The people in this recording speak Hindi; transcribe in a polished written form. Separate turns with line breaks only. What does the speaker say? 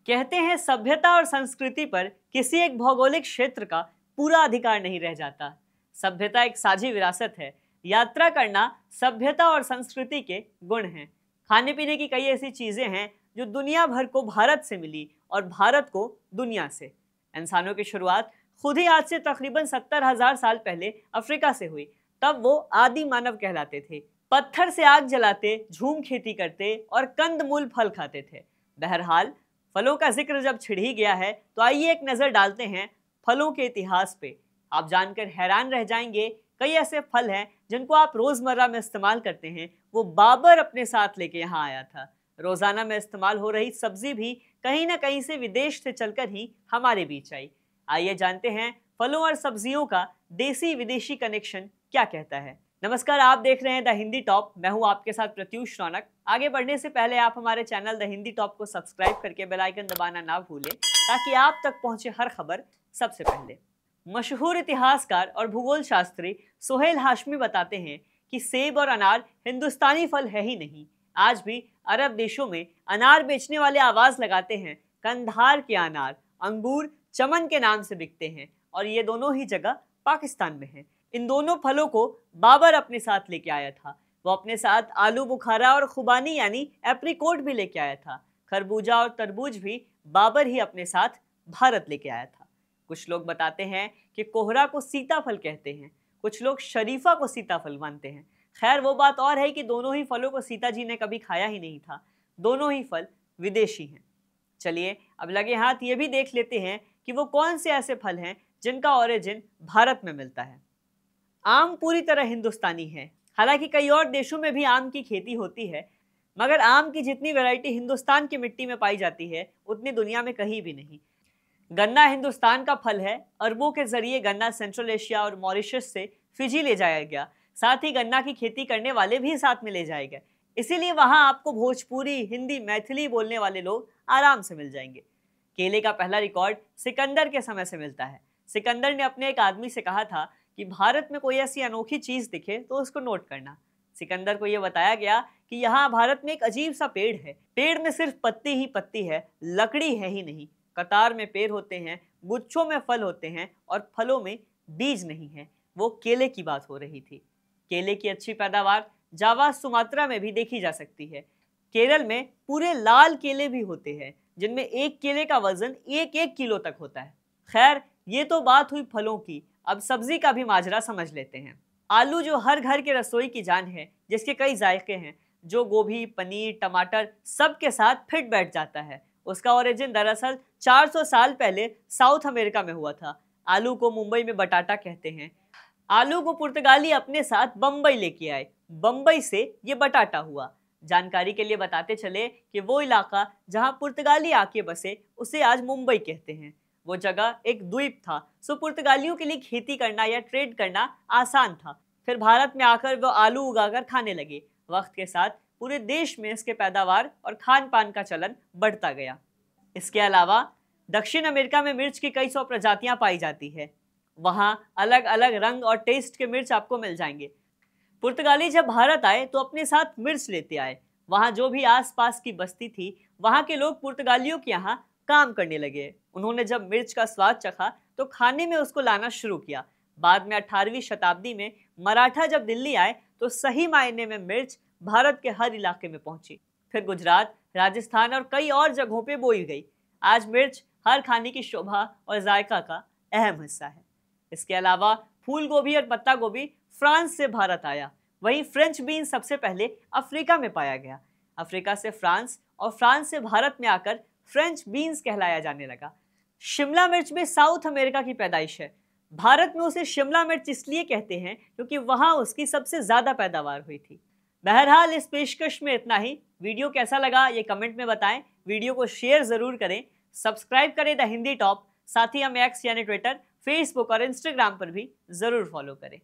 कहते हैं सभ्यता और संस्कृति पर किसी एक भौगोलिक क्षेत्र का पूरा अधिकार नहीं रह जाता। सभ्यता एक साझी विरासत है। यात्रा करना सभ्यता और संस्कृति के गुण हैं। खाने पीने की कई ऐसी चीजें हैं जो दुनिया भर को भारत से मिली और भारत को दुनिया से। इंसानों की शुरुआत खुद ही आज से तकरीबन 70,000 साल पहले अफ्रीका से हुई। तब वो आदि मानव कहलाते थे। पत्थर से आग जलाते, झूम खेती करते और कंदमूल फल खाते थे। बहरहाल फलों का जिक्र जब छिड़ ही गया है तो आइए एक नजर डालते हैं फलों के इतिहास पे। आप जानकर हैरान रह जाएंगे, कई ऐसे फल हैं जिनको आप रोजमर्रा में इस्तेमाल करते हैं, वो बाबर अपने साथ लेके यहाँ आया था। रोजाना में इस्तेमाल हो रही सब्जी भी कहीं ना कहीं से विदेश से चलकर ही हमारे बीच आई। आइए जानते हैं फलों और सब्जियों का देसी विदेशी कनेक्शन क्या कहता है। नमस्कार, आप देख रहे हैं द हिंदी टॉप। मैं हूं आपके साथ प्रत्युष रौनक। आगे बढ़ने से पहले आप हमारे चैनल द हिंदी टॉप को सब्सक्राइब करके बेल आइकन दबाना ना भूलें ताकि आप तक पहुंचे हर खबर सबसे पहले। मशहूर इतिहासकार और भूगोल शास्त्री सुहेल हाशमी बताते हैं कि सेब और अनार हिंदुस्तानी फल है ही नहीं। आज भी अरब देशों में अनार बेचने वाले आवाज लगाते हैं, कंधार के अनार, अंगूर चमन के नाम से बिकते हैं और ये दोनों ही जगह पाकिस्तान में है। इन दोनों फलों को बाबर अपने साथ लेके आया था। वो अपने साथ आलू बुखारा और खुबानी यानी एप्रिकोट भी लेके आया था। खरबूजा और तरबूज भी बाबर ही अपने साथ भारत लेके आया था। कुछ लोग बताते हैं कि कोहरा को सीताफल कहते हैं, कुछ लोग शरीफा को सीताफल मानते हैं। खैर वो बात और है कि दोनों ही फलों को सीता जी ने कभी खाया ही नहीं था। दोनों ही फल विदेशी हैं। चलिए अब लगे हाथ ये भी देख लेते हैं कि वो कौन से ऐसे फल हैं जिनका ओरिजिन भारत में मिलता है। आम पूरी तरह हिंदुस्तानी है। हालांकि कई और देशों में भी आम की खेती होती है, मगर आम की जितनी वैरायटी हिंदुस्तान की मिट्टी में पाई जाती है उतनी दुनिया में कहीं भी नहीं। गन्ना हिंदुस्तान का फल है। अरबों के जरिए गन्ना सेंट्रल एशिया और मॉरिशस से फिजी ले जाया गया। साथ ही गन्ना की खेती करने वाले भी साथ में ले जाए गए। इसीलिए वहां आपको भोजपुरी, हिंदी, मैथिली बोलने वाले लोग आराम से मिल जाएंगे। केले का पहला रिकॉर्ड सिकंदर के समय से मिलता है। सिकंदर ने अपने एक आदमी से कहा था कि भारत में कोई ऐसी अनोखी चीज दिखे तो उसको नोट करना। सिकंदर को यह बताया गया कि यहाँ भारत में एक अजीब सा पेड़ है। पेड़ में सिर्फ पत्ती ही पत्ती है, लकड़ी है ही नहीं। कतार में पेड़ होते हैं, गुच्छों में फल होते हैं और फलों में बीज नहीं है। वो केले की बात हो रही थी। केले की अच्छी पैदावार जावा, सुमात्रा में भी देखी जा सकती है। केरल में पूरे लाल केले भी होते हैं जिनमें एक केले का वजन 1-1 किलो तक होता है। खैर ये तो बात हुई फलों की। अब सब्जी का भी माजरा समझ लेते हैं। आलू जो हर घर के रसोई की जान है, जिसके कई जायके हैं, जो गोभी, पनीर, टमाटर सब के साथ फिट बैठ जाता है, उसका ओरिजिन दरअसल 400 साल पहले साउथ अमेरिका में हुआ था। आलू को मुंबई में बटाटा कहते हैं। आलू को पुर्तगाली अपने साथ बम्बई लेके आए, बम्बई से ये बटाटा हुआ। जानकारी के लिए बताते चले कि वो इलाका जहां पुर्तगाली आके बसे उसे आज मुंबई कहते हैं। वो जगह एक द्वीप था, सो पुर्तगालियों के लिए खेती करना या ट्रेड करना आसान था। फिर भारत में आकर वो आलू उगाकर खाने लगे। वक्त के साथ पूरे देश में इसके पैदावार और खान पान का चलन बढ़ता गया। इसके अलावा दक्षिण अमेरिका में मिर्च की कई 100 प्रजातियां पाई जाती है। वहाँ अलग अलग रंग और टेस्ट के मिर्च आपको मिल जाएंगे। पुर्तगाली जब भारत आए तो अपने साथ मिर्च लेते आए। वहाँ जो भी आसपास की बस्ती थी, वहाँ के लोग पुर्तगालियों के यहाँ काम करने लगे। उन्होंने जब मिर्च का स्वाद चखा तो खाने में उसको लाना शुरू किया। बाद में 18वीं शताब्दी में मराठा जब दिल्ली आए तो सही मायने में मिर्च भारत के हर इलाके में पहुंची। फिर गुजरात, राजस्थान और कई और जगहों पे बोई गई। आज मिर्च हर खाने की शोभा और जायका का अहम हिस्सा है। इसके अलावा फूल गोभी और पत्ता गोभी फ्रांस से भारत आया। वहीं फ्रेंच बीन सबसे पहले अफ्रीका में पाया गया। अफ्रीका से फ्रांस और फ्रांस से भारत में आकर फ्रेंच बीन्स कहलाया जाने लगा। शिमला मिर्च भी साउथ अमेरिका की पैदाइश है। भारत में उसे शिमला मिर्च इसलिए कहते हैं क्योंकि वहां उसकी सबसे ज्यादा पैदावार हुई थी। बहरहाल इस पेशकश में इतना ही। वीडियो कैसा लगा ये कमेंट में बताएं। वीडियो को शेयर जरूर करें। सब्सक्राइब करें द हिंदी टॉप। साथ ही हमें एक्स यानी ट्विटर, फेसबुक और इंस्टाग्राम पर भी जरूर फॉलो करें।